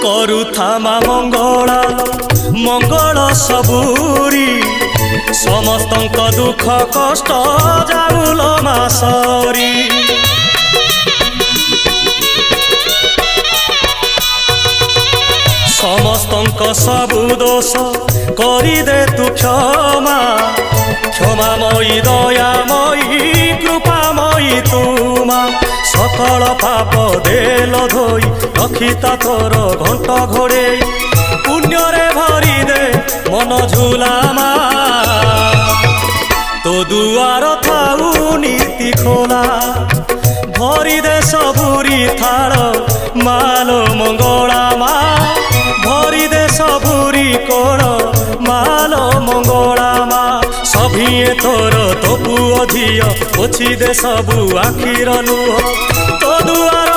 କରୁଥାମା ମଙ୍ଗଳା मंगल सबूरी समस्तंक दुख कष्ट जाऊल मासरी समस्तंक सबु दोष करिदे तू क्षमा क्षमामयी दयामयी कृपामयी तुमा सकल पाप देल धोई रखिता तोर घंट घोड़े पुण्य रे भरी दे मन झुलामा तो दुआर थाऊ नीति खोला भरी दे सबुरी थाल माल मंगला मा भरी दे सबुरी कोण माल मंगला मा सभिए तोर तो पुओ झियो पोछि दे सबु आखिर लुह तो दुआर